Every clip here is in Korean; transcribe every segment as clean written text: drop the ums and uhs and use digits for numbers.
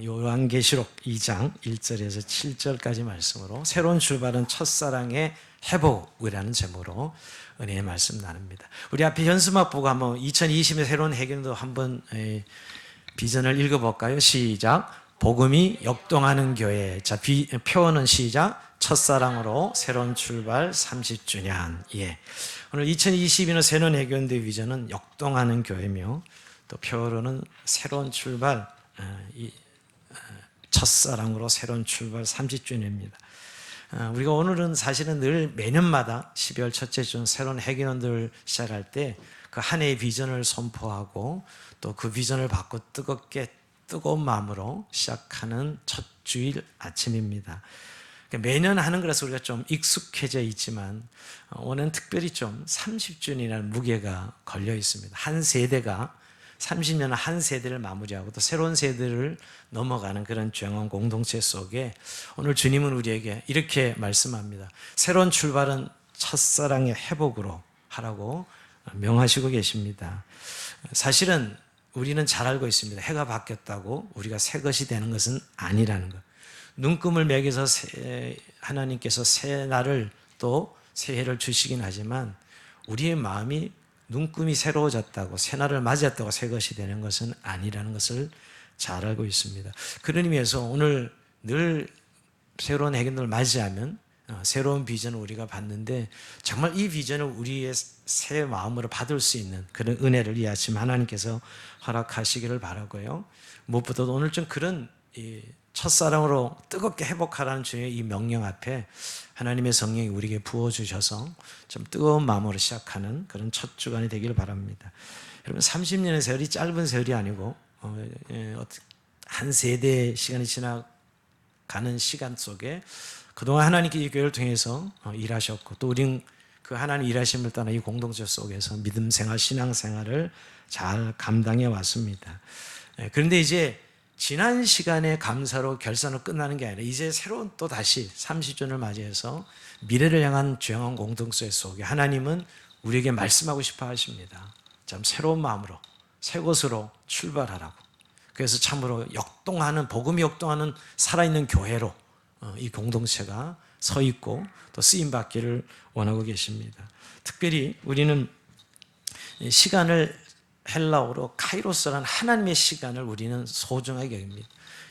요한계시록 2장 1절에서 7절까지 말씀으로 새로운 출발은 첫사랑의 회복이라는 제목으로 은혜의 말씀 나눕니다. 우리 앞에 현수막 보고 한번 2020년 새로운 해결도 한번 비전을 읽어볼까요? 시작. 복음이 역동하는 교회. 자, 표어는 시작. 첫사랑으로 새로운 출발 30주년. 예. 오늘 2022년 새로운 해결대 비전은 역동하는 교회며 또 표어로는 새로운 출발, 첫사랑으로 새로운 출발 30주년입니다. 우리가 오늘은 사실은 늘 매년마다 12월 첫째 주 새로운 해결원들 시작할 때 그 한 해의 비전을 선포하고 또 그 비전을 받고 뜨거운 마음으로 시작하는 첫 주일 아침입니다. 매년 하는 거라서 우리가 좀 익숙해져 있지만 오늘은 특별히 좀 30주년이라는 무게가 걸려 있습니다. 한 세대가 30년 한 세대를 마무리하고 또 새로운 세대를 넘어가는 그런 중요한 공동체 속에 오늘 주님은 우리에게 이렇게 말씀합니다. 새로운 출발은 첫사랑의 회복으로 하라고 명하시고 계십니다. 사실은 우리는 잘 알고 있습니다. 해가 바뀌었다고 우리가 새 것이 되는 것은 아니라는 것. 눈금을 매겨서 하나님께서 새 날을 또 새해를 주시긴 하지만 우리의 마음이 눈금이 새로워졌다고 새날을 맞이했다고 새 것이 되는 것은 아니라는 것을 잘 알고 있습니다. 그런 의미에서 오늘 늘 새로운 해견들을 맞이하면 새로운 비전을 우리가 받는데 정말 이 비전을 우리의 새 마음으로 받을 수 있는 그런 은혜를 이 아침 하나님께서 허락하시기를 바라고요. 무엇보다도 오늘 좀 그런 첫사랑으로 뜨겁게 회복하라는 주의 이 명령 앞에 하나님의 성령이 우리에게 부어주셔서 좀 뜨거운 마음으로 시작하는 그런 첫 주간이 되기를 바랍니다. 여러분 30년의 세월이 짧은 세월이 아니고 한 세대의 시간이 지나가는 시간 속에 그동안 하나님께 이 교회를 통해서 일하셨고 또 우린 그 하나님 일하심을 따라 이 공동체 속에서 믿음 생활, 신앙 생활을 잘 감당해 왔습니다. 그런데 이제 지난 시간의 감사로 결산으로 끝나는 게 아니라 이제 새로운 또 다시 30주년을 맞이해서 미래를 향한 주영한 공동체 속에 하나님은 우리에게 말씀하고 싶어 하십니다. 참 새로운 마음으로 새 곳으로 출발하라고. 그래서 참으로 역동하는 복음이 역동하는 살아있는 교회로 이 공동체가 서 있고 또 쓰임 받기를 원하고 계십니다. 특별히 우리는 시간을 헬라어로 카이로스라는 하나님의 시간을 우리는 소중하게 여깁니다.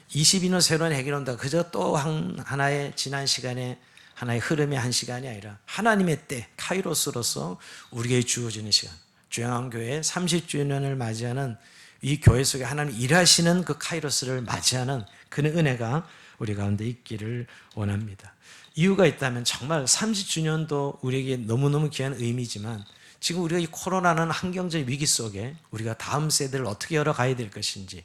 22년 새로운 해결한다. 그저 또 하나의 지난 시간에 하나의 흐름의 한 시간이 아니라 하나님의 때 카이로스로서 우리에게 주어지는 시간. 주영한교회 30주년을 맞이하는 이 교회 속에 하나님 일하시는 그 카이로스를 맞이하는 그런 은혜가 우리 가운데 있기를 원합니다. 이유가 있다면 정말 30주년도 우리에게 너무너무 귀한 의미지만 지금 우리가 이 코로나는 환경적 위기 속에 우리가 다음 세대를 어떻게 열어가야 될 것인지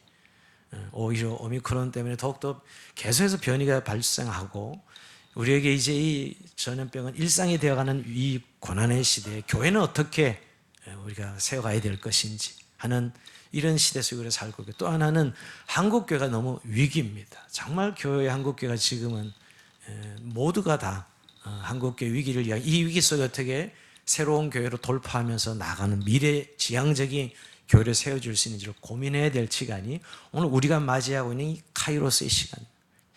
오히려 오미크론 때문에 더욱더 계속해서 변이가 발생하고 우리에게 이제 이 전염병은 일상이 되어가는 이 고난의 시대에 교회는 어떻게 우리가 세워가야 될 것인지 하는 이런 시대 속에 우리가 살고 있고 또 하나는 한국교회가 너무 위기입니다. 정말 교회 한국교회가 지금은 모두가 다 한국교회 위기를 이야기 이 위기 속에 어떻게 새로운 교회로 돌파하면서 나가는 미래지향적인 교회를 세워줄 수 있는지를 고민해야 될 시간이 오늘 우리가 맞이하고 있는 이 카이로스의 시간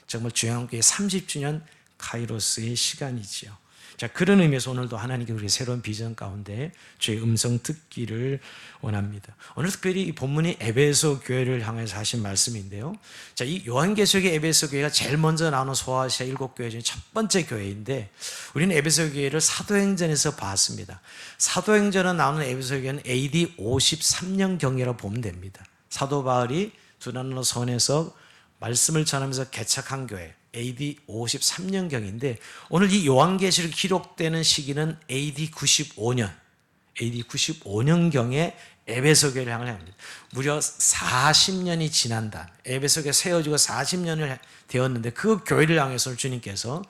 정말 주영한교회 30주년 카이로스의 시간이지요. 자, 그런 의미에서 오늘도 하나님께 우리 새로운 비전 가운데 주의 음성 듣기를 원합니다. 오늘 특별히 이 본문이 에베소 교회를 향해서 하신 말씀인데요. 자, 이 요한계시록의 에베소 교회가 제일 먼저 나오는 소아시아 7교회 중에 첫 번째 교회인데 우리는 에베소 교회를 사도행전에서 봤습니다. 사도행전에 나오는 에베소 교회는 AD 53년 경이라고 보면 됩니다. 사도 바울이 두란노 성에서 말씀을 전하면서 개척한 교회 AD 53년경인데 오늘 이 요한계시록 기록되는 시기는 AD 95년경에 에베소 교회를 향을 합니다. 무려 40년이 지난 다음 에베소 교회가 세워지고 40년을 되었는데 그 교회를 향해서 주님께서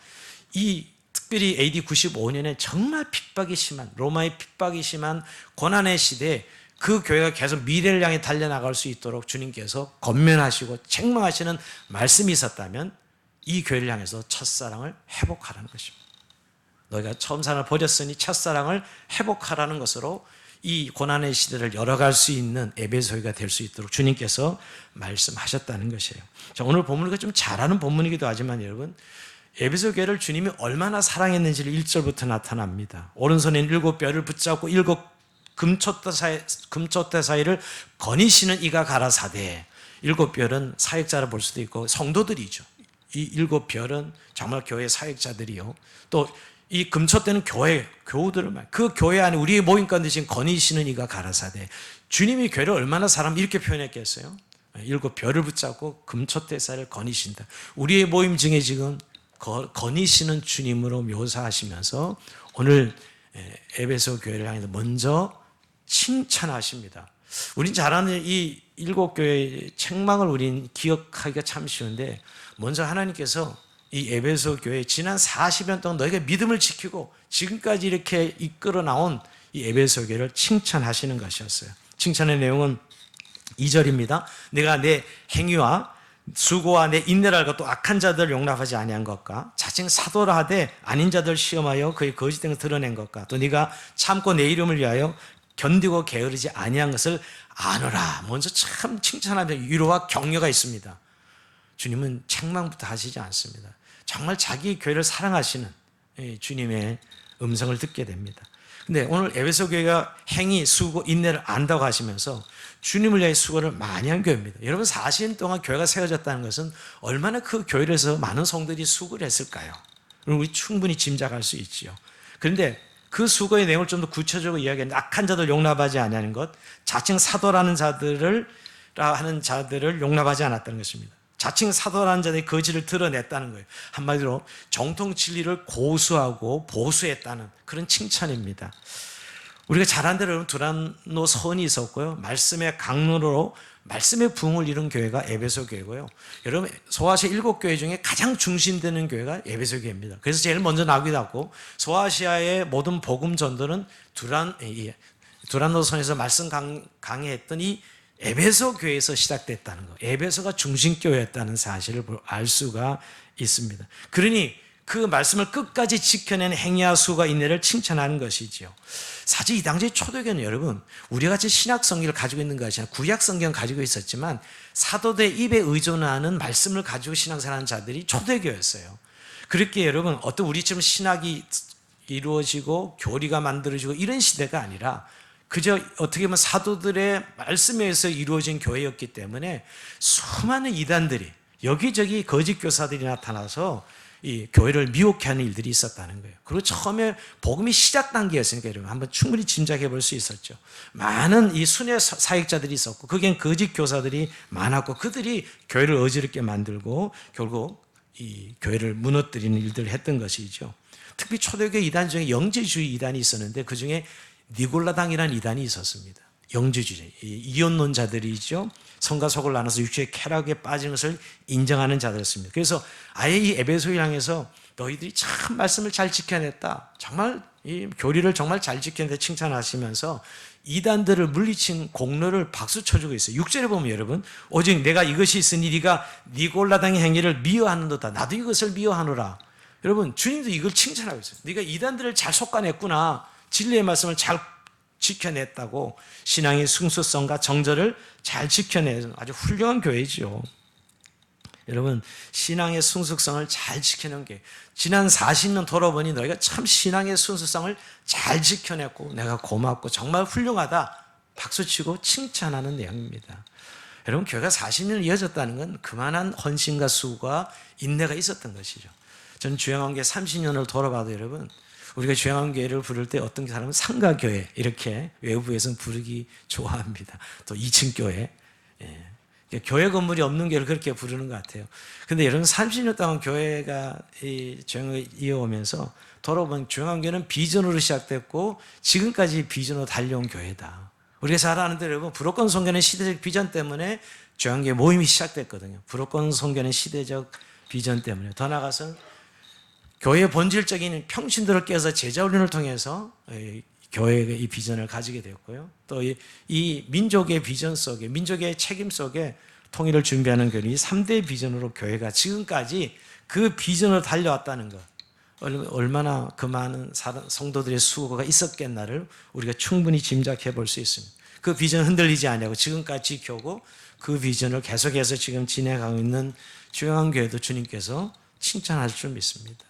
이 특별히 AD 95년에 정말 핍박이 심한 로마의 핍박이 심한 고난의 시대에 그 교회가 계속 미래를 향해 달려나갈 수 있도록 주님께서 권면하시고 책망하시는 말씀이 있었다면 이 교회를 향해서 첫사랑을 회복하라는 것입니다. 너희가 처음 사랑을 버렸으니 첫사랑을 회복하라는 것으로 이 고난의 시대를 열어갈 수 있는 에베소교회가 될 수 있도록 주님께서 말씀하셨다는 것이에요. 자, 오늘 본문이 좀 잘하는 본문이기도 하지만 여러분, 에베소교회를 주님이 얼마나 사랑했는지를 1절부터 나타납니다. 오른손에 7뼈를 붙잡고 7 금촛대 사이를 거니시는 이가 가라사대. 7별은 사역자라 볼 수도 있고 성도들이죠. 이 7별은 정말 교회 사역자들이요. 또 이 금촛대는 교우들을 말. 그 교회 안에 우리의 모임 가운데 지금 거니시는 이가 가라사대. 주님이 교회를 얼마나 사람 이렇게 표현했겠어요? 7별을 붙잡고 금촛대 사이를 거니신다. 우리의 모임 중에 지금 거니시는 주님으로 묘사하시면서 오늘 에베소 교회를 향해서 먼저 칭찬하십니다. 우린 잘 아는 이 7교회의 책망을 우린 기억하기가 참 쉬운데, 먼저 하나님께서 이 에베소 교회 지난 40년 동안 너희가 믿음을 지키고 지금까지 이렇게 이끌어 나온 이 에베소 교회를 칭찬하시는 것이었어요. 칭찬의 내용은 2절입니다. 내가 내 행위와 수고와 내 인내를 알고 또 악한 자들을 용납하지 아니한 것과 자칭 사도라 하되 아닌 자들을 시험하여 그의 거짓된 것을 드러낸 것과 또 네가 참고 내 이름을 위하여 견디고 게으르지 아니한 것을 아노라. 먼저 참 칭찬하며 위로와 격려가 있습니다. 주님은 책망부터 하시지 않습니다. 정말 자기 교회를 사랑하시는 주님의 음성을 듣게 됩니다. 근데 오늘 에베소 교회가 행위, 수고, 인내를 안다고 하시면서 주님을 위해 수고를 많이 한 교회입니다. 여러분 40년 동안 교회가 세워졌다는 것은 얼마나 그 교회를 해서 많은 성들이 수고를 했을까요? 우리 충분히 짐작할 수 있지요. 그런데 그 수고의 내용을 좀 더 구체적으로 이야기하는데, 악한 자들 용납하지 아니하는 것, 자칭 사도라는 자들을 용납하지 않았다는 것입니다. 자칭 사도라는 자들의 거짓을 드러냈다는 거예요. 한마디로 정통 진리를 고수하고 보수했다는 그런 칭찬입니다. 우리가 잘 아는 대로 여러분 두란노 서원이 있었고요. 말씀의 강론으로 말씀의 부흥을 이룬 교회가 에베소 교회고요. 여러분 소아시아 7교회 중에 가장 중심되는 교회가 에베소 교회입니다. 그래서 제일 먼저 나기도 하고, 소아시아의 모든 복음 전도는 두란노 선에서 말씀 강해했던 이 에베소 교회에서 시작됐다는 거, 에베소가 중심교회였다는 사실을 알 수가 있습니다. 그러니 그 말씀을 끝까지 지켜낸 행위와 수고와 인내를 칭찬하는 것이지요. 사실 이 당시의 초대교회는 여러분, 우리 같이 신약 성경을 가지고 있는 것이 아니라 구약 성경을 가지고 있었지만 사도들의 입에 의존하는 말씀을 가지고 신앙생활하는 자들이 초대교회였어요. 그렇게 여러분, 어떤 우리처럼 신학이 이루어지고 교리가 만들어지고 이런 시대가 아니라 그저 어떻게 보면 사도들의 말씀에 의해서 이루어진 교회였기 때문에 수많은 이단들이, 여기저기 거짓 교사들이 나타나서 이 교회를 미혹해 하는 일들이 있었다는 거예요. 그리고 처음에 복음이 시작 단계였으니까 여러분 한번 충분히 짐작해 볼 수 있었죠. 많은 이 순회 사역자들이 있었고 거기엔 거짓 교사들이 많았고 그들이 교회를 어지럽게 만들고 결국 이 교회를 무너뜨리는 일들을 했던 것이죠. 특히 초대교회 이단 중에 영재주의 이단이 있었는데 그 중에 니골라당이라는 이단이 있었습니다. 영재주의, 이혼론자들이죠. 성과 속을 나눠서 육체의 쾌락에 빠진 것을 인정하는 자들이었습니다. 그래서 아예 이 에베소를 향해서 너희들이 참 말씀을 잘 지켜냈다, 정말 이 교리를 정말 잘 지켜냈다 칭찬하시면서 이단들을 물리친 공로를 박수 쳐주고 있어요. 6절에 보면 여러분, 오직 내가 이것이 있으니 네가 니골라당의 행위를 미워하는도다. 나도 이것을 미워하노라. 여러분, 주님도 이걸 칭찬하고 있어요. 네가 이단들을 잘 솎아냈구나. 진리의 말씀을 잘 지켜냈다고. 신앙의 승수성과 정절을 잘 지켜내는 아주 훌륭한 교회죠. 여러분, 신앙의 승수성을 잘 지켜낸 게, 지난 40년 돌아보니 너희가 참 신앙의 승수성을 잘 지켜냈고 내가 고맙고 정말 훌륭하다 박수치고 칭찬하는 내용입니다. 여러분, 교회가 40년 이어졌다는 건 그만한 헌신과 수고와 인내가 있었던 것이죠. 저는 주영한교회 30년을 돌아봐도 여러분, 우리가 주영한교회를 부를 때 어떤 사람은 상가교회 이렇게 외부에서는 부르기 좋아합니다. 또 2층 교회, 교회 건물이 없는 교회를 그렇게 부르는 것 같아요. 근데 여러분 30년 동안 교회가 주영을 이어오면서 돌아보면 주영한교회는 비전으로 시작됐고 지금까지 비전으로 달려온 교회다. 우리가 잘 아는데 여러분, 불호권 선교는 시대적 비전 때문에 주영한교회 모임이 시작됐거든요. 불호권 선교는 시대적 비전 때문에. 더 나아가서 교회의 본질적인 평신도를 깨서 제자훈련을 통해서 교회의 이 비전을 가지게 되었고요. 또 이 민족의 비전 속에, 민족의 책임 속에 통일을 준비하는 교회, 이 3대 비전으로 교회가 지금까지 그 비전으로 달려왔다는 것. 얼마나 그 많은 성도들의 수고가 있었겠나를 우리가 충분히 짐작해 볼 수 있습니다. 그 비전 흔들리지 않냐고 지금까지 지켜오고 그 비전을 계속해서 지금 진행하고 있는 중앙교회도 주님께서 칭찬하실 줄 믿습니다.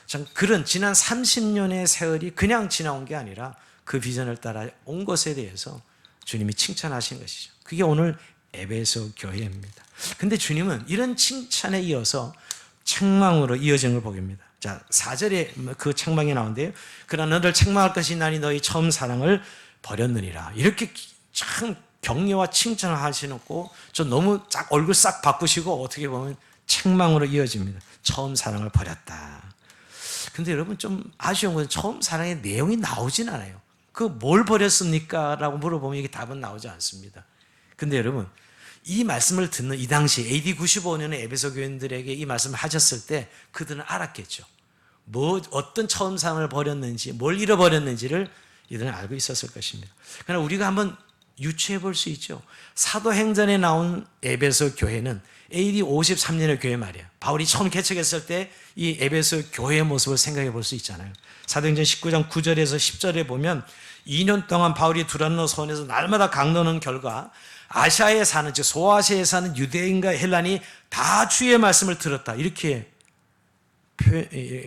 참 그런 지난 30년의 세월이 그냥 지나온 게 아니라 그 비전을 따라 온 것에 대해서 주님이 칭찬하신 것이죠. 그게 오늘 에베소 교회입니다. 근데 주님은 이런 칭찬에 이어서 책망으로 이어진 걸 보입니다. 자, 4절에 그 책망이 나오는데요. 그러나 너를 책망할 것이 나니 너희 처음 사랑을 버렸느니라. 이렇게 참 격려와 칭찬을 하시놓고 좀 너무 쫙 얼굴 싹 바꾸시고 어떻게 보면 책망으로 이어집니다. 처음 사랑을 버렸다. 근데 여러분 좀 아쉬운 건 처음 사랑의 내용이 나오진 않아요. 그 뭘 버렸습니까? 라고 물어보면 이게 답은 나오지 않습니다. 근데 여러분 이 말씀을 듣는 이 당시 AD 95년에 에베소 교인들에게 이 말씀을 하셨을 때 그들은 알았겠죠. 어떤 처음 사랑을 버렸는지 뭘 잃어버렸는지를 이들은 알고 있었을 것입니다. 그러나 우리가 한번 유추해 볼 수 있죠. 사도행전에 나온 에베소 교회는 AD 53년의 교회 말이에요. 바울이 처음 개척했을 때 이 에베소 교회의 모습을 생각해 볼 수 있잖아요. 사도행전 19장 9절에서 10절에 보면 2년 동안 바울이 두란노 소원에서 날마다 강론한 결과 아시아에 사는 즉 소아시아에 사는 유대인과 헬란이 다 주의 말씀을 들었다. 이렇게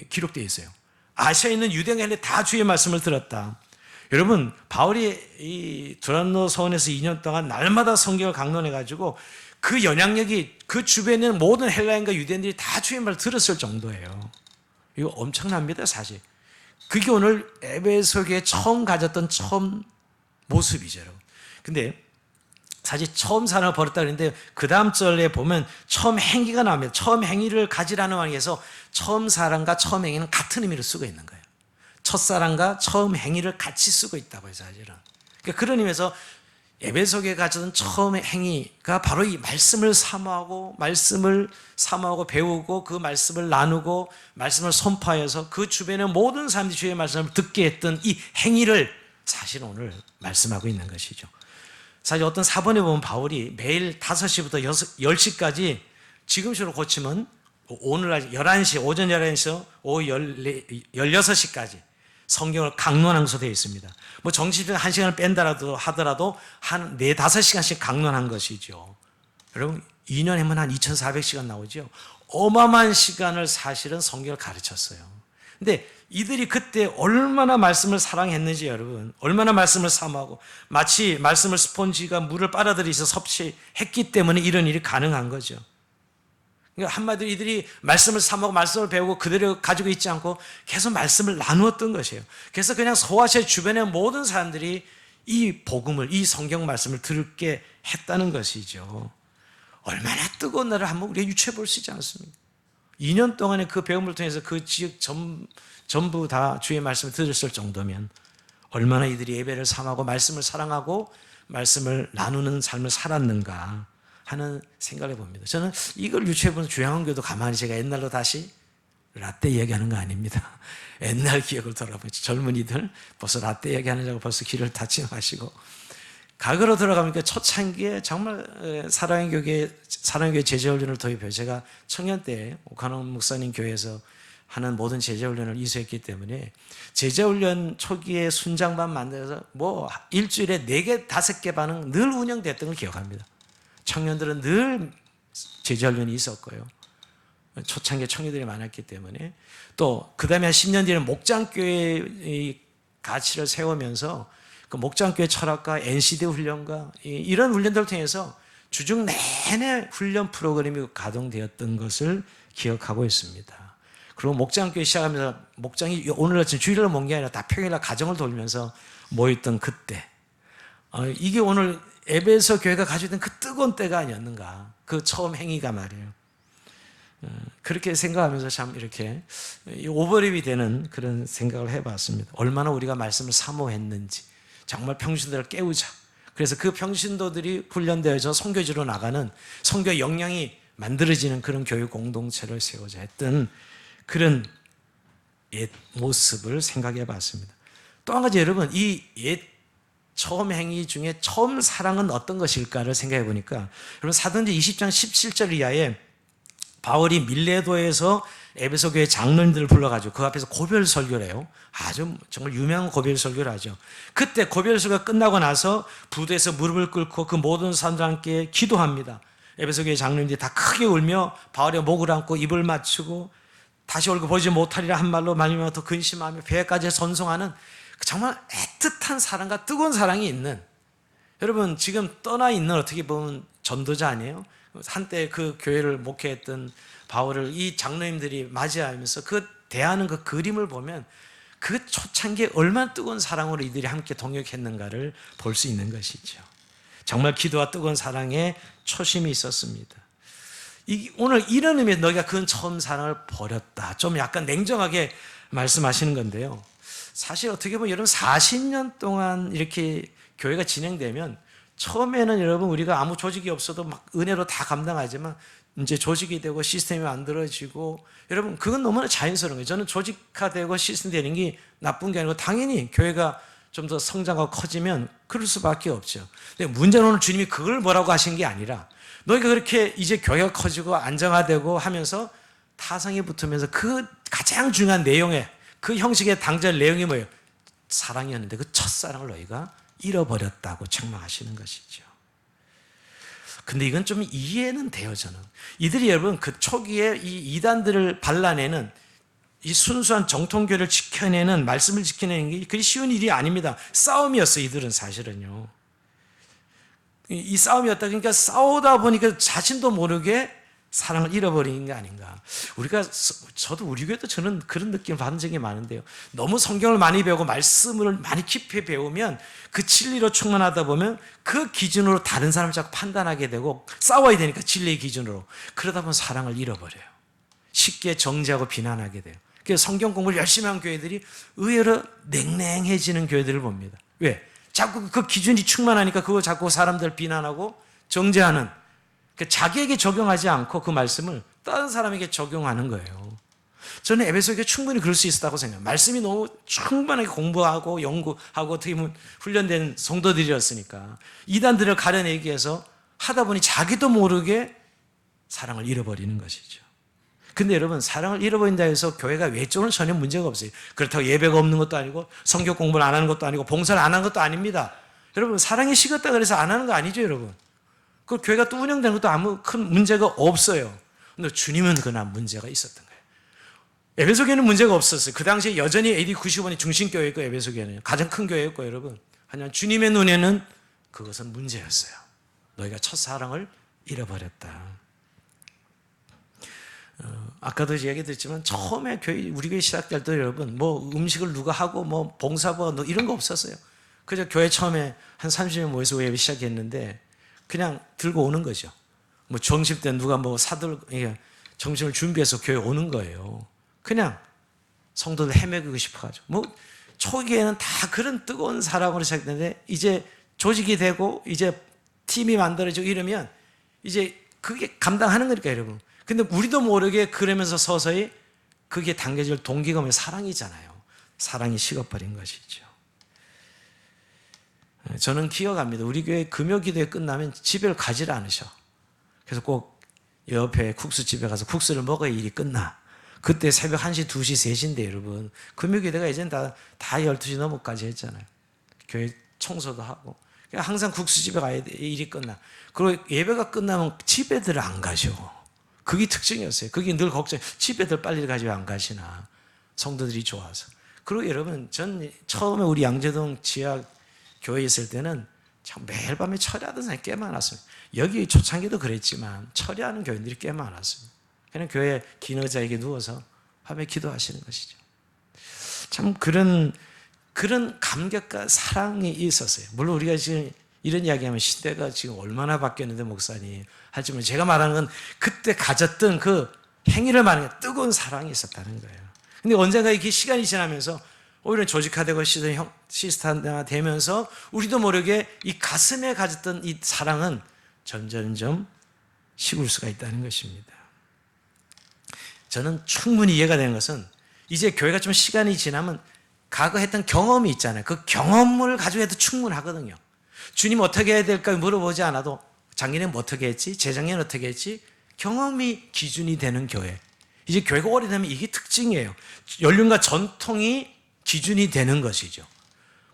기록되어 있어요. 아시아에 있는 유대인과 헬란이 다 주의 말씀을 들었다. 여러분 바울이 이 두란노 서원에서 2년 동안 날마다 성경을 강론해가지고 그 영향력이 그 주변에 있는 모든 헬라인과 유대인들이 다 주의 말을 들었을 정도예요. 이거 엄청납니다 사실. 그게 오늘 에베소교에 처음 가졌던 처음 모습이죠. 근데 사실 처음 사랑을 버렸다 그랬는데 그 다음 절에 보면 처음 행위가 나옵니다. 처음 행위를 가지라는 말에서 처음 사랑과 처음 행위는 같은 의미를 쓰고 있는 거예요. 첫사랑과 처음 행위를 같이 쓰고 있다고 해서 사실은. 그러니까 그런 의미에서 에베소교에 가졌던 처음 행위가 바로 이 말씀을 사모하고 배우고 그 말씀을 나누고 말씀을 선포하여서 그 주변의 모든 사람들이 주의 말씀을 듣게 했던 이 행위를 사실 오늘 말씀하고 있는 것이죠. 사실 어떤 사본에 보면 바울이 매일 5시부터 10시까지 지금식으로 고치면 오늘 11시, 오전 11시에서 오후 16시까지 성경을 강론한 것으로 되어 있습니다. 뭐 정시적인 1시간을 뺀다라도 하더라도 한 4, 5시간씩 강론한 것이죠. 여러분 2년 하면 한 2400시간 나오죠. 어마어마한 시간을 사실은 성경을 가르쳤어요. 근데 이들이 그때 얼마나 말씀을 사랑했는지 여러분 얼마나 말씀을 사모하고 마치 말씀을 스폰지가 물을 빨아들이서 섭취했기 때문에 이런 일이 가능한 거죠. 그러니까 한마디로 이들이 말씀을 사모하고 말씀을 배우고 그대로 가지고 있지 않고 계속 말씀을 나누었던 것이에요. 그래서 그냥 소아시아 주변의 모든 사람들이 이 복음을 이 성경 말씀을 들게 했다는 것이죠. 얼마나 뜨거운 날을 한번 우리가 유추해 볼 수 있지 않습니까? 2년 동안의 그 배움을 통해서 그 지역 전부 다 주의 말씀을 들었을 정도면 얼마나 이들이 예배를 삼하고 말씀을 사랑하고 말씀을 나누는 삶을 살았는가 하는 생각을 해봅니다. 저는 이걸 유추해보는 주양교도 가만히 제가 옛날로 다시 라떼 얘기하는 거 아닙니다. 옛날 기억을 돌아보죠. 젊은이들 벌써 라떼 얘기하느라고 벌써 귀를 닫지 마시고 과거로 들어가니까 초창기에 정말 사랑의 교회 제자훈련을 도입해요. 제가 청년 때 오카노 목사님 교회에서 하는 모든 제자훈련을 이수했기 때문에 제자훈련 초기에 순장반 만들어서 뭐 일주일에 4개, 5개 반은 늘 운영됐던 걸 기억합니다. 청년들은 늘 제자훈련이 있었고요. 초창기에 청년들이 많았기 때문에 또 그 다음에 한 10년 뒤에는 목장교회의 가치를 세우면서 그 목장교회 철학과 NCD 훈련과 이런 훈련들을 통해서 주중 내내 훈련 프로그램이 가동되었던 것을 기억하고 있습니다. 그리고 목장교회 시작하면서 목장이 오늘 아침 주일날 모은 게 아니라 다 평일날 가정을 돌면서 모였던 그때 이게 오늘 에베소 교회가 가지고 있는 그 뜨거운 때가 아니었는가 그 처음 행위가 말이에요. 그렇게 생각하면서 참 이렇게 오버랩이 되는 그런 생각을 해봤습니다. 얼마나 우리가 말씀을 사모했는지 정말 평신도를 깨우자. 그래서 그 평신도들이 훈련되어서 선교지로 나가는 선교 역량이 만들어지는 그런 교육 공동체를 세우자 했던 그런 옛 모습을 생각해 봤습니다. 또 한 가지 여러분 이 옛 처음 행위 중에 처음 사랑은 어떤 것일까를 생각해 보니까 여러분 사도행전 20장 17절 이하에 바울이 밀레도에서 에베소 교회 장로님들을 불러가지고 그 앞에서 고별 설교를 해요. 아주 정말 유명한 고별 설교를 하죠. 그때 고별 설교가 끝나고 나서 부두에서 무릎을 꿇고 그 모든 사람들과 함께 기도합니다. 에베소 교회 장로님들이 다 크게 울며 바울의 목을 안고 입을 맞추고 다시 얼굴 보지 못하리라 한 말로 말미암아 더 근심하며 배까지 선송하는 정말 애틋한 사랑과 뜨거운 사랑이 있는, 여러분 지금 떠나 있는 어떻게 보면 전도자 아니에요? 한때 그 교회를 목회했던 바울을 이 장로님들이 맞이하면서 그 대하는 그 그림을 보면 그 초창기에 얼마나 뜨거운 사랑으로 이들이 함께 동역했는가를 볼 수 있는 것이죠. 정말 기도와 뜨거운 사랑에 초심이 있었습니다. 오늘 이런 의미에서 너희가 그 처음 사랑을 버렸다, 좀 약간 냉정하게 말씀하시는 건데요. 사실 어떻게 보면 여러분 40년 동안 이렇게 교회가 진행되면 처음에는 여러분 우리가 아무 조직이 없어도 막 은혜로 다 감당하지만 이제 조직이 되고 시스템이 만들어지고, 여러분 그건 너무나 자연스러운 거예요. 저는 조직화되고 시스템 되는 게 나쁜 게 아니고 당연히 교회가 좀 더 성장하고 커지면 그럴 수밖에 없죠. 근데 문제는 오늘 주님이 그걸 뭐라고 하신 게 아니라 너희가 그렇게 이제 교회가 커지고 안정화되고 하면서 타성이 붙으면서 그 가장 중요한 내용의 그 형식의 당절 내용이 뭐예요? 사랑이었는데 그 첫사랑을 너희가 잃어버렸다고 책망하시는 것이죠. 근데 이건 좀 이해는 돼요, 저는. 이들이 여러분 그 초기에 이 이단들을 발라내는, 이 순수한 정통교를 지켜내는, 말씀을 지켜내는 게 그리 쉬운 일이 아닙니다. 싸움이었어요, 이들은 사실은요. 이 싸움이었다. 그러니까 싸우다 보니까 자신도 모르게 사랑을 잃어버리는 게 아닌가. 저도 우리 교회도 저는 그런 느낌 받은 적이 많은데요. 너무 성경을 많이 배우고 말씀을 많이 깊이 배우면 그 진리로 충만하다 보면 그 기준으로 다른 사람을 자꾸 판단하게 되고 싸워야 되니까 진리의 기준으로. 그러다 보면 사랑을 잃어버려요. 쉽게 정죄하고 비난하게 돼요. 그래서 성경 공부를 열심히 한 교회들이 의외로 냉랭해지는 교회들을 봅니다. 왜? 자꾸 그 기준이 충만하니까 그거 자꾸 사람들 비난하고 정죄하는, 자기에게 적용하지 않고 그 말씀을 다른 사람에게 적용하는 거예요. 저는 에베소교회 충분히 그럴 수 있었다고 생각해요. 말씀이 너무 충분하게 공부하고 연구하고 어떻게 보면 훈련된 성도들이었으니까 이단들을 가려내기 위해서 하다 보니 자기도 모르게 사랑을 잃어버리는 것이죠. 근데 여러분, 사랑을 잃어버린다 해서 교회가 외적으로는 전혀 문제가 없어요. 그렇다고 예배가 없는 것도 아니고 성경 공부를 안 하는 것도 아니고 봉사를 안 하는 것도 아닙니다. 여러분, 사랑이 식었다 그래서 안 하는 거 아니죠, 여러분. 그 교회가 또 운영되는 것도 아무 큰 문제가 없어요. 근데 주님은 그러나 문제가 있었던 거예요. 에베소 교회는 문제가 없었어요. 그 당시에 여전히 AD 95년이 중심교회였고, 에베소 교회는 가장 큰 교회였고, 여러분. 하지만 주님의 눈에는 그것은 문제였어요. 너희가 첫사랑을 잃어버렸다. 아까도 얘기 드렸지만 처음에 우리 교회 시작될 때 여러분 뭐 음식을 누가 하고 뭐 봉사부 이런 거 없었어요. 그저 교회 처음에 한 30명 모여서 예배 시작했는데 그냥 들고 오는 거죠. 뭐 점심 때 누가 뭐 점심을 준비해서 교회 오는 거예요. 그냥 성도들 헤매고 싶어가지고. 뭐 초기에는 다 그런 뜨거운 사랑으로 시작했는데 이제 조직이 되고 이제 팀이 만들어지고 이러면 이제 그게 감당하는 거니까, 여러분. 근데 우리도 모르게 그러면서 서서히 그게 당겨질 동기가 뭐예요? 사랑이잖아요. 사랑이 식어버린 것이죠. 저는 기억합니다. 우리 교회 금요기도회 끝나면 집을 가지를 않으셔. 그래서 꼭 옆에 국수집에 가서 국수를 먹어야 일이 끝나. 그때 새벽 1시, 2시, 3시인데 여러분, 금요기도회가 이제는 다 12시 넘어까지 했잖아요. 교회 청소도 하고. 항상 국수집에 가야 돼. 일이 끝나. 그리고 예배가 끝나면 집에들 안 가셔. 그게 특징이었어요. 그게 늘 걱정. 집에들 빨리 가지 왜 안 가시나. 성도들이 좋아서. 그리고 여러분, 전 처음에 우리 양재동 지하 교회에 있을 때는 참 매일 밤에 철야하던 사람이 꽤 많았습니다. 여기 초창기도 그랬지만 철야하는 교인들이 꽤 많았습니다. 그냥 교회 긴 의자에게 누워서 밤에 기도하시는 것이죠. 참 그런 감격과 사랑이 있었어요. 물론 우리가 지금 이런 이야기하면 시대가 지금 얼마나 바뀌었는데 목사님, 하지만 제가 말하는 건 그때 가졌던 그 행위를 말하는 게 뜨거운 사랑이 있었다는 거예요. 근데 언젠가 이렇게 시간이 지나면서 오히려 조직화되고 시스템화되면서 우리도 모르게 이 가슴에 가졌던 이 사랑은 점점점 식을 수가 있다는 것입니다. 저는 충분히 이해가 되는 것은 이제 교회가 좀 시간이 지나면 과거 했던 경험이 있잖아요. 그 경험을 가지고 해도 충분하거든요. 주님 어떻게 해야 될까 물어보지 않아도 작년에 뭐 어떻게 했지? 재작년에 어떻게 했지? 경험이 기준이 되는 교회. 이제 교회가 오래되면 이게 특징이에요. 연륜과 전통이 기준이 되는 것이죠.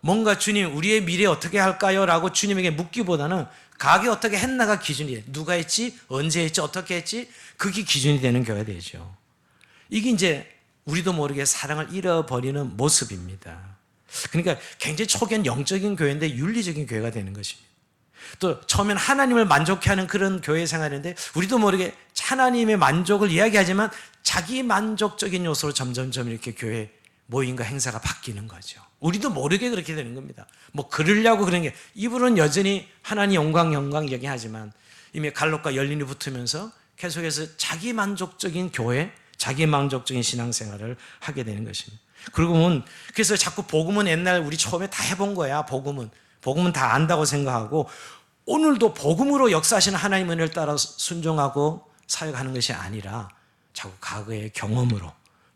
뭔가 주님 우리의 미래 어떻게 할까요? 라고 주님에게 묻기보다는 가게 어떻게 했나가 기준이 돼요. 누가 했지? 언제 했지? 어떻게 했지? 그게 기준이 되는 교회가 되죠. 이게 이제 우리도 모르게 사랑을 잃어버리는 모습입니다. 그러니까 굉장히 초기엔 영적인 교회인데 윤리적인 교회가 되는 것입니다. 또 처음엔 하나님을 만족해하는 그런 교회 생활인데 우리도 모르게 하나님의 만족을 이야기하지만 자기 만족적인 요소로 점점점 이렇게 교회 모임과 행사가 바뀌는 거죠. 우리도 모르게 그렇게 되는 겁니다. 뭐 그러려고 그런 게 입으로는 여전히 하나님 영광 얘기하지만 이미 갈록과 연린이 붙으면서 계속해서 자기 만족적인 교회, 자기 만족적인 신앙생활을 하게 되는 것입니다. 그리고 보면 그래서 자꾸 복음은 옛날 우리 처음에 다 해본 거야. 복음은 다 안다고 생각하고 오늘도 복음으로 역사하시는 하나님의 은혜를 따라 순종하고 사역하는 것이 아니라 자꾸 과거의 경험으로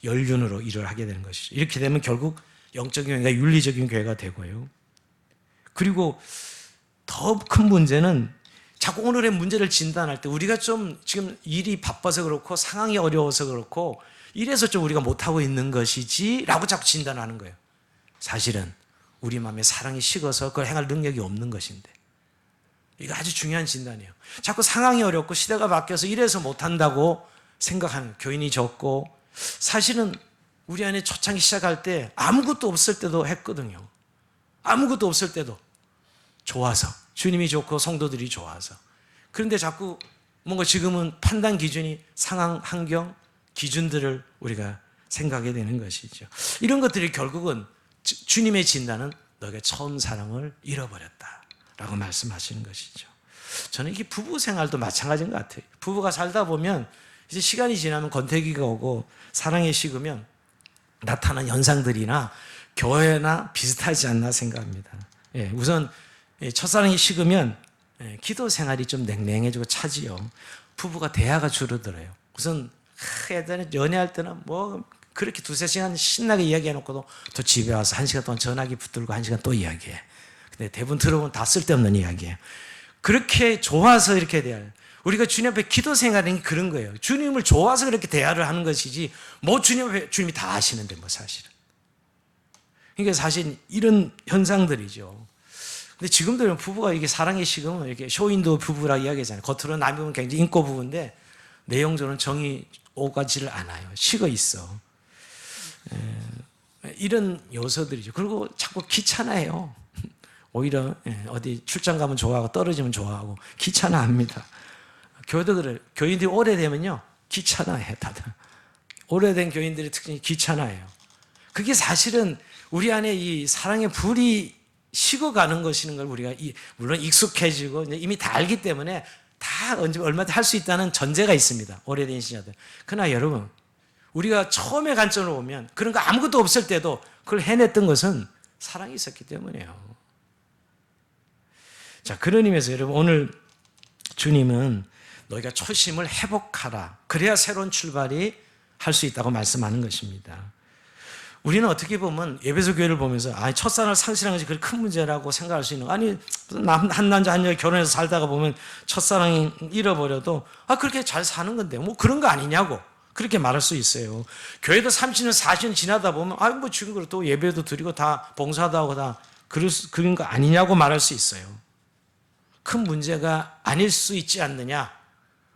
연륜으로 일을 하게 되는 것이죠. 이렇게 되면 결국 영적인 교회가 윤리적인 교회가 되고요. 그리고 더 큰 문제는 자꾸 오늘의 문제를 진단할 때 우리가 좀 지금 일이 바빠서 그렇고 상황이 어려워서 그렇고 이래서 좀 우리가 못하고 있는 것이지 라고 자꾸 진단하는 거예요. 사실은 우리 마음에 사랑이 식어서 그걸 행할 능력이 없는 것인데 이거 아주 중요한 진단이에요. 자꾸 상황이 어렵고 시대가 바뀌어서 이래서 못한다고 생각하는 교인이 적고 사실은 우리 안에 초창기 시작할 때 아무것도 없을 때도 했거든요. 아무것도 없을 때도 좋아서 주님이 좋고 성도들이 좋아서 그런데 자꾸 뭔가 지금은 판단 기준이 상황, 환경, 기준들을 우리가 생각하게 되는 것이죠. 이런 것들이 결국은 주님의 진단은 너가 처음 사랑을 잃어버렸다라고 말씀하시는 것이죠. 저는 이게 부부 생활도 마찬가지인 것 같아요. 부부가 살다 보면 이제 시간이 지나면 권태기가 오고 사랑이 식으면 나타나는 현상들이나 교회나 비슷하지 않나 생각합니다. 우선 첫사랑이 식으면 기도 생활이 좀 냉랭해지고 차지요. 부부가 대화가 줄어들어요. 우선 예전에 연애할 때는 뭐 그렇게 두세 시간 신나게 이야기해놓고도 또 집에 와서 1시간 동안 전화기 붙들고 1시간 또 이야기해. 근데 대부분 들어보면 다 쓸데없는 이야기예요. 그렇게 좋아서 이렇게 대화해요. 우리가 주님 앞에 기도 생활은 그런 거예요. 주님을 좋아서 그렇게 대화를 하는 것이지 뭐 주님 앞에 주님이 다 아시는데 뭐 사실은. 그러니까 사실 이런 현상들이죠. 근데 지금도 부부가 이게 사랑의 식으면 이렇게 쇼윈도 부부라고 이야기하잖아요. 겉으로는 남편은 굉장히 인고 부부인데 내용적으로는 정이 오가지를 않아요. 식어 있어. 이런 요소들이죠. 그리고 자꾸 귀찮아해요. 오히려 어디 출장 가면 좋아하고 떨어지면 좋아하고 귀찮아합니다. 교회도 그래요. 교인들이 오래되면요 귀찮아해 다들. 오래된 교인들의 특징이 귀찮아해요. 그게 사실은 우리 안에 이 사랑의 불이 식어가는 것이는 걸 우리가 물론 익숙해지고 이미 다 알기 때문에 다 언제 얼마든지 할 수 있다는 전제가 있습니다. 오래된 신자들. 그러나 여러분 우리가 처음에 관점으로 보면 그런 거 아무것도 없을 때도 그걸 해냈던 것은 사랑이 있었기 때문이에요. 자, 그런 의미에서 여러분 오늘 주님은 너희가 초심을 회복하라. 그래야 새로운 출발이 할 수 있다고 말씀하는 것입니다. 우리는 어떻게 보면 에베소 교회를 보면서 첫사랑을 상실한 것이 그렇게 큰 문제라고 생각할 수 있는 아니 한 남자 한 여자 결혼해서 살다가 보면 첫사랑이 잃어버려도 그렇게 잘 사는 건데 뭐 그런 거 아니냐고 그렇게 말할 수 있어요. 교회도 30년 40년 지나다 보면 뭐 지금 또 예배도 드리고 다 봉사도 하고 다 그런 거 아니냐고 말할 수 있어요. 큰 문제가 아닐 수 있지 않느냐.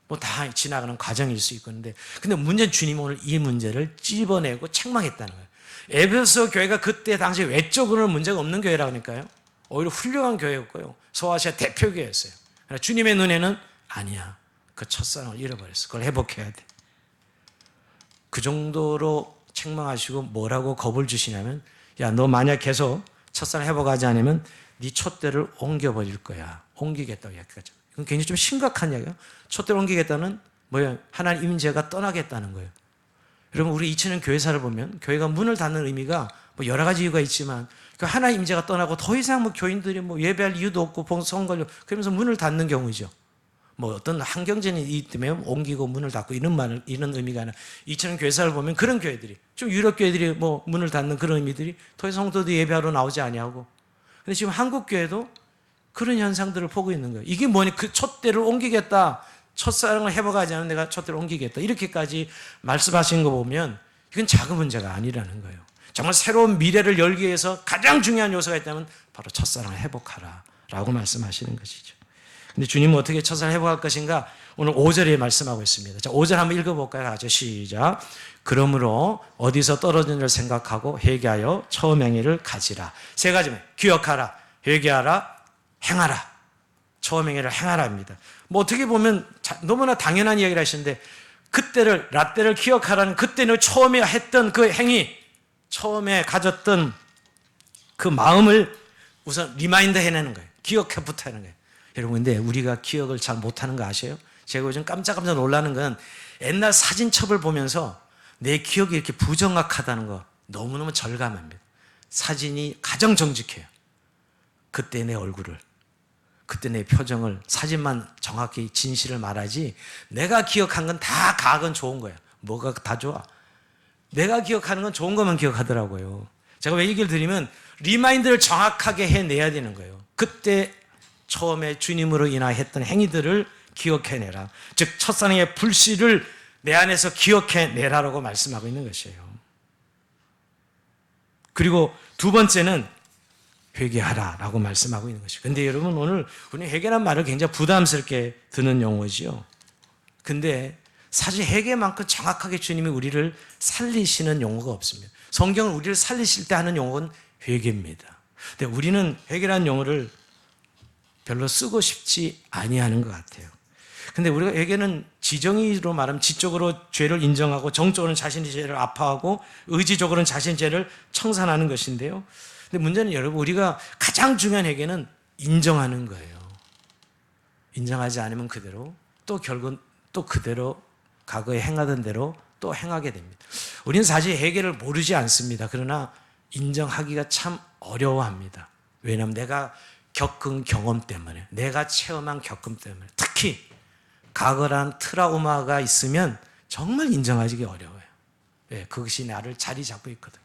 뭐 다 지나가는 과정일 수 있겠는데 근데 문제는 주님은 오늘 이 문제를 찝어내고 책망했다는 거예요. 에베소 교회가 그때 당시 외적으로는 문제가 없는 교회라고 하니까요. 오히려 훌륭한 교회였고요. 소아시아 대표 교회였어요. 그러나 주님의 눈에는 아니야. 그 첫사랑을 잃어버렸어. 그걸 회복해야 돼. 그 정도로 책망하시고 뭐라고 겁을 주시냐면 야, 너 만약 계속 첫사랑 회복하지 않으면 네 촛대를 옮겨버릴 거야. 옮기겠다고 이야기하죠. 이건 굉장히 좀 심각한 이야기예요. 촛대를 옮기겠다는 뭐예요? 하나님 임재가 떠나겠다는 거예요. 여러분 우리 2000년 교회사를 보면 교회가 문을 닫는 의미가 뭐 여러 가지 이유가 있지만 하나님 임재가 떠나고 더 이상 뭐 교인들이 뭐 예배할 이유도 없고 봉사원 걸려 그러면서 문을 닫는 경우죠. 뭐 어떤 환경적인 이유 때문에 옮기고 문을 닫고 이런 의미가 아니라 2000년 교회사를 보면 그런 교회들이 좀 유럽 교회들이 뭐 문을 닫는 그런 의미들이 더 이상 성도들이 예배하러 나오지 아니하고 근데 지금 한국 교회도 그런 현상들을 보고 있는 거예요. 이게 뭐니? 그 촛대를 옮기겠다. 첫사랑을 회복하지 않으면 내가 첫째로 옮기겠다. 이렇게까지 말씀하신 거 보면 이건 작은 문제가 아니라는 거예요. 정말 새로운 미래를 열기 위해서 가장 중요한 요소가 있다면 바로 첫사랑을 회복하라 라고 말씀하시는 것이죠. 근데 주님은 어떻게 첫사랑을 회복할 것인가? 오늘 5절에 말씀하고 있습니다. 자, 5절 한번 읽어볼까요? 같이 시작. 그러므로 어디서 떨어진 줄 생각하고 회개하여 처음 행위를 가지라. 세 가지만 기억하라, 회개하라, 행하라. 처음 행위를 행하라입니다. 뭐 어떻게 보면 너무나 당연한 이야기를 하시는데 그때를 라떼를 기억하라는 그때는 처음에 했던 그 행위, 처음에 가졌던 그 마음을 우선 리마인드 해내는 거예요. 기억해부터 하는 거예요. 여러분 근데 우리가 기억을 잘 못하는 거 아세요? 제가 요즘 깜짝깜짝 놀라는 건 옛날 사진첩을 보면서 내 기억이 이렇게 부정확하다는 거 너무너무 절감합니다. 사진이 가장 정직해요. 그때 내 얼굴을, 그때 내 표정을, 사진만 정확히 진실을 말하지 내가 기억한 건 다 가건 좋은 거야. 뭐가 다 좋아? 내가 기억하는 건 좋은 것만 기억하더라고요. 제가 왜 얘기를 드리면 리마인드를 정확하게 해내야 되는 거예요. 그때 처음에 주님으로 인하여 했던 행위들을 기억해내라. 즉 첫사랑의 불씨를 내 안에서 기억해내라라고 말씀하고 있는 것이에요. 그리고 두 번째는 회개하라라고 말씀하고 있는 것이에요. 근데 여러분 오늘 우리 회개란 말을 굉장히 부담스럽게 드는 용어지요. 근데 사실 회개만큼 정확하게 주님이 우리를 살리시는 용어가 없습니다. 성경은 우리를 살리실 때 하는 용어는 회개입니다. 근데 우리는 회개라는 용어를 별로 쓰고 싶지 아니하는 것 같아요. 근데 우리가 회개는 지정의로 말하면 지적으로 죄를 인정하고 정적으로는 자신의 죄를 아파하고 의지적으로는 자신의 죄를 청산하는 것인데요. 근데 문제는 여러분 우리가 가장 중요한 회개는 인정하는 거예요. 인정하지 않으면 그대로 또 결국 또 그대로 과거에 행하던 대로 또 행하게 됩니다. 우리는 사실 회개를 모르지 않습니다. 그러나 인정하기가 참 어려워합니다. 왜냐하면 내가 겪은 경험 때문에, 내가 체험한 겪음 때문에, 특히 과거란 트라우마가 있으면 정말 인정하기 어려워요. 네, 그것이 나를 자리 잡고 있거든요.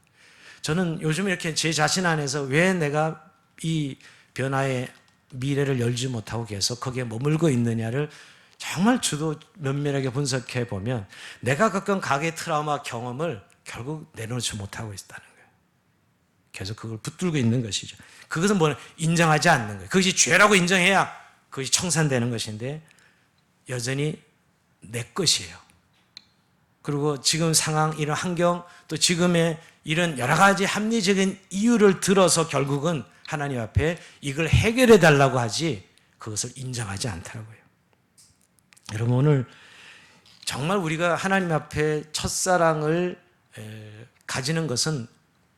저는 요즘 이렇게 제 자신 안에서 왜 내가 이 변화의 미래를 열지 못하고 계속 거기에 머물고 있느냐를 정말 주도 면밀하게 분석해 보면 내가 겪은 과거의 트라우마 경험을 결국 내놓지 못하고 있다는 거예요. 계속 그걸 붙들고 있는 것이죠. 그것은 뭐냐? 인정하지 않는 거예요. 그것이 죄라고 인정해야 그것이 청산되는 것인데 여전히 내 것이에요. 그리고 지금 상황, 이런 환경, 또 지금의 이런 여러 가지 합리적인 이유를 들어서 결국은 하나님 앞에 이걸 해결해 달라고 하지 그것을 인정하지 않더라고요. 여러분 오늘 정말 우리가 하나님 앞에 첫사랑을 가지는 것은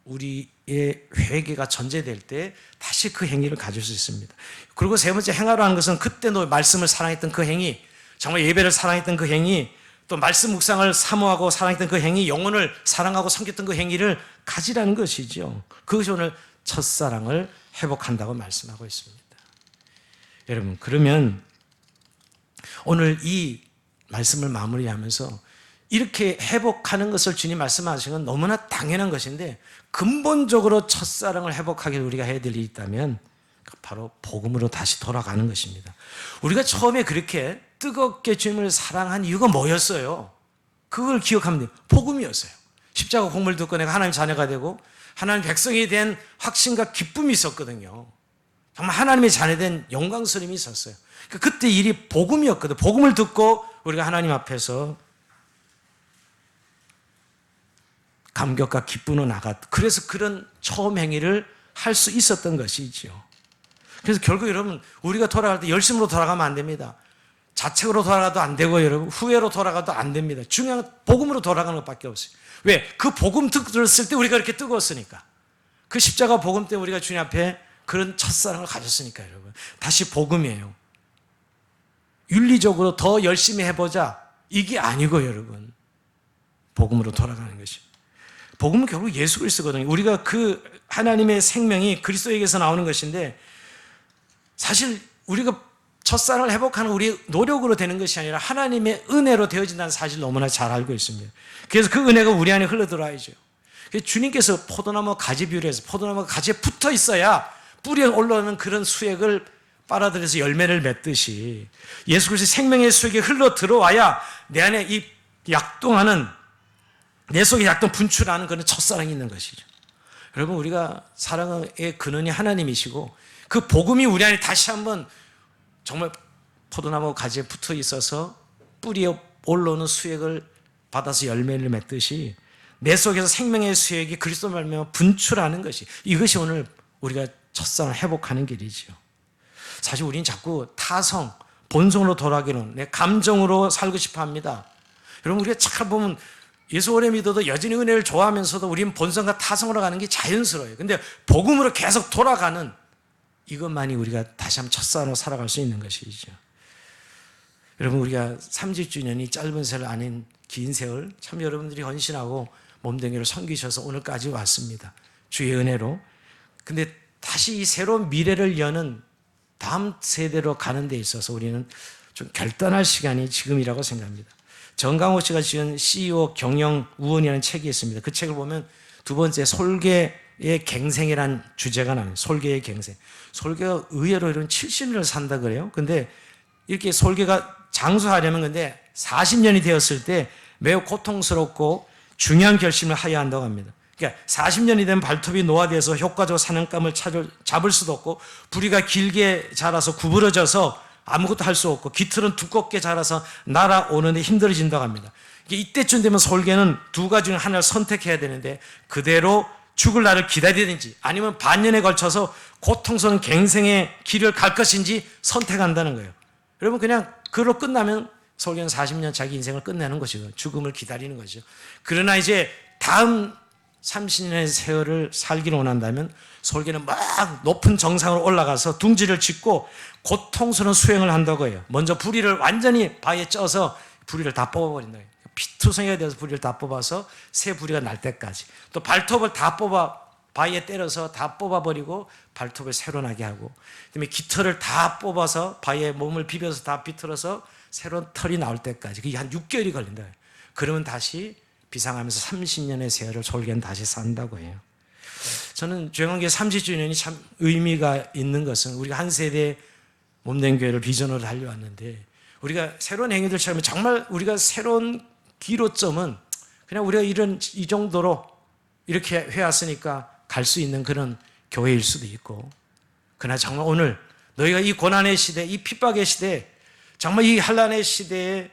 우리의 회개가 전제될 때 다시 그 행위를 가질 수 있습니다. 그리고 세 번째 행하라 하는 것은 그때 너 말씀을 사랑했던 그 행위, 정말 예배를 사랑했던 그 행위, 또 말씀 묵상을 사모하고 사랑했던 그 행위, 영혼을 사랑하고 섬겼던 그 행위를 가지라는 것이죠. 그것이 오늘 첫사랑을 회복한다고 말씀하고 있습니다. 여러분 그러면 오늘 이 말씀을 마무리하면서 이렇게 회복하는 것을 주님 말씀하신 건 너무나 당연한 것인데 근본적으로 첫사랑을 회복하기 우리가 해야 될 일이 있다면 바로 복음으로 다시 돌아가는 것입니다. 우리가 처음에 그렇게 뜨겁게 주님을 사랑한 이유가 뭐였어요? 그걸 기억하면 돼요. 복음이었어요. 십자가 공물 듣고 내가 하나님 자녀가 되고 하나님 백성이 된 확신과 기쁨이 있었거든요. 정말 하나님의 자녀된 영광스러움이 있었어요. 그때 일이 복음이었거든요. 복음을 듣고 우리가 하나님 앞에서 감격과 기쁨으로 나갔. 그래서 그런 처음 행위를 할 수 있었던 것이죠. 그래서 결국 여러분 우리가 돌아갈 때 열심으로 돌아가면 안 됩니다. 자책으로 돌아가도 안 되고 여러분 후회로 돌아가도 안 됩니다. 중요한 건 복음으로 돌아가는 것밖에 없어요. 왜? 그 복음 들었을 때 우리가 이렇게 뜨거웠으니까. 그 십자가 복음 때문에 우리가 주님 앞에 그런 첫사랑을 가졌으니까 여러분. 다시 복음이에요. 윤리적으로 더 열심히 해보자 이게 아니고 여러분 복음으로 돌아가는 것입니다. 복음은 결국 예수 그리스도거든요. 우리가 그 하나님의 생명이 그리스도에게서 나오는 것인데 사실 우리가 첫사랑을 회복하는 우리의 노력으로 되는 것이 아니라 하나님의 은혜로 되어진다는 사실 너무나 잘 알고 있습니다. 그래서 그 은혜가 우리 안에 흘러들어야죠. 주님께서 포도나무 가지 비유를 해서 포도나무가 가지에 붙어 있어야 뿌리에 올라오는 그런 수액을 빨아들여서 열매를 맺듯이 예수 그리스도의 생명의 수액이 흘러 들어와야 내 안에 이 약동하는, 내 속에 약동 분출하는 그런 첫사랑이 있는 것이죠. 여러분, 우리가 사랑의 근원이 하나님이시고 그 복음이 우리 안에 다시 한번 정말 포도나무 가지에 붙어 있어서 뿌리에 올라오는 수액을 받아서 열매를 맺듯이 내 속에서 생명의 수액이 그리스도 말미암아 분출하는 것이, 이것이 오늘 우리가 첫사랑을 회복하는 길이지요. 사실 우리는 자꾸 타성, 본성으로 돌아가기는, 내 감정으로 살고 싶어 합니다. 여러분, 우리가 잘 보면 예수 오래 믿어도 여전히 은혜를 좋아하면서도 우리는 본성과 타성으로 가는 게 자연스러워요. 근데 복음으로 계속 돌아가는 이것만이 우리가 다시 한번 첫사랑으로 살아갈 수 있는 것이죠. 여러분, 우리가 30주년이 짧은 세월 아닌 긴 세월, 참 여러분들이 헌신하고 몸댕이를 섬기셔서 오늘까지 왔습니다. 주의 은혜로. 근데 다시 이 새로운 미래를 여는 다음 세대로 가는 데 있어서 우리는 좀 결단할 시간이 지금이라고 생각합니다. 정강호 씨가 지은 CEO 경영 우원이라는 책이 있습니다. 그 책을 보면 두 번째, 솔개의 갱생이라는 주제가 나와요. 솔개의 갱생. 솔개가 의외로 이런 70년을 산다 그래요. 근데 이렇게 솔개가 장수하려면 근데 40년이 되었을 때 매우 고통스럽고 중요한 결심을 하여야 한다고 합니다. 그러니까 40년이 되면 발톱이 노화돼서 효과적으로 사냥감을 잡을 수도 없고, 부리가 길게 자라서 구부러져서 아무것도 할 수 없고, 깃털은 두껍게 자라서 날아오는데 힘들어진다고 합니다. 이때쯤 되면 솔개는 두 가지 중 하나를 선택해야 되는데, 그대로 죽을 날을 기다리든지 아니면 반년에 걸쳐서 고통스러운 갱생의 길을 갈 것인지 선택한다는 거예요. 여러분, 그냥 그로 끝나면 솔개는 40년 자기 인생을 끝내는 것이고 죽음을 기다리는 거죠. 그러나 이제 다음 30년의 세월을 살기를 원한다면 솔개는 막 높은 정상으로 올라가서 둥지를 짓고 고통스러운 수행을 한다고 해요. 먼저 부리를 완전히 바위에 쪄서 부리를 다 뽑아버린다. 피투성이가 되어서 부리를 다 뽑아서 새 부리가 날 때까지, 또 발톱을 다 뽑아 바위에 때려서 다 뽑아버리고 발톱을 새로 나게 하고, 그다음에 깃털을 다 뽑아서 바위에 몸을 비벼서 다 비틀어서 새로운 털이 나올 때까지, 그게 한 6개월이 걸린다. 그러면 다시 비상하면서 30년의 세월을 솔개는 다시 산다고 해요. 저는 주영한교회 30주년이 참 의미가 있는 것은, 우리가 한 세대 몸된 교회를 비전으로 달려왔는데, 우리가 새로운 행위들처럼 정말 우리가 새로운 기로점은 그냥 우리가 이 정도로 이렇게 해왔으니까 갈 수 있는 그런 교회일 수도 있고, 그러나 정말 오늘 너희가 이 고난의 시대, 이 핍박의 시대, 정말 이 환난의 시대에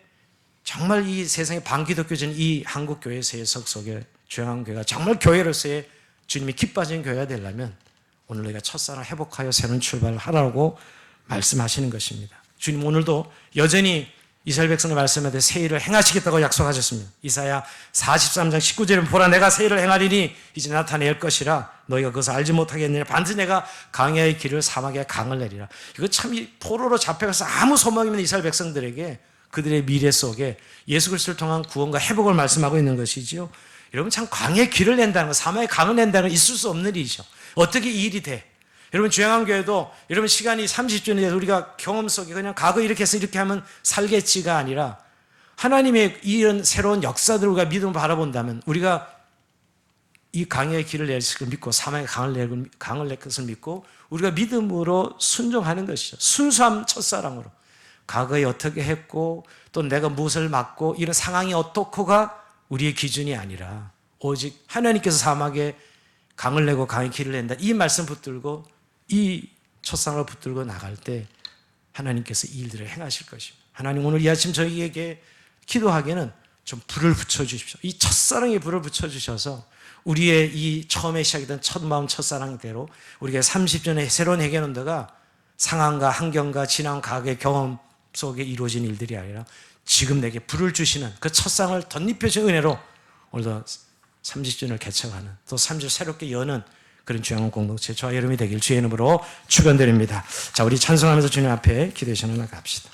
정말 이 세상에 반기독교적인 이 한국교회에서의 속속에 주영한교회가 정말 교회로서의 주님이 기뻐하시는 교회가 되려면 오늘 너희가 첫사랑 회복하여 새로운 출발을 하라고 말씀하시는 것입니다. 주님 오늘도 여전히 이스라엘 백성의 말씀에 새 일을 행하시겠다고 약속하셨습니다. 이사야 43장 19절에 보라, 내가 새 일을 행하리니 이제 나타낼 것이라, 너희가 그것을 알지 못하겠느냐, 반드시 내가 강야의 길을 사막에 강을 내리라. 이거 참 이 포로로 잡혀가서 아무 소망이 없는 이스라엘 백성들에게 그들의 미래 속에 예수 그리스도를 통한 구원과 회복을 말씀하고 있는 것이지요. 여러분, 참 강의 길을 낸다는 것, 사막에 강을 낸다는 건 있을 수 없는 일이죠. 어떻게 이 일이 돼? 여러분, 주영한교회도 여러분 시간이 30주년이 돼서 우리가 경험 속에 그냥 과거 이렇게 해서 이렇게 하면 살겠지가 아니라, 하나님의 이런 새로운 역사들을 우리가 믿음을 바라본다면 우리가 이 강의 길을 낼 것을 믿고 사막에 강을 낼 것을 믿고 우리가 믿음으로 순종하는 것이죠. 순수함 첫사랑으로. 과거에 어떻게 했고 또 내가 무엇을 맡고 이런 상황이 어떻고가 우리의 기준이 아니라, 오직 하나님께서 사막에 강을 내고 강의 길을 낸다, 이 말씀 붙들고 이 첫사랑을 붙들고 나갈 때 하나님께서 이 일들을 행하실 것입니다. 하나님, 오늘 이 아침 저희에게 기도하기에는 좀 불을 붙여주십시오. 이 첫사랑에 불을 붙여주셔서 우리의 이 처음에 시작했던 첫 마음 첫사랑대로 우리가 30전의 새로운 회개론도가 상황과 환경과 지나온 과거의 경험 속에 이루어진 일들이 아니라 지금 내게 불을 주시는 그 첫사랑을 덧입혀진 은혜로 오늘도 30주년을 개척하는, 또 30주 새롭게 여는 그런 주영한 공동체 저와 여러분이 되길 주의 이름으로 축원드립니다. 자, 우리 찬송하면서 주님 앞에 기도의 시간을 나갑시다.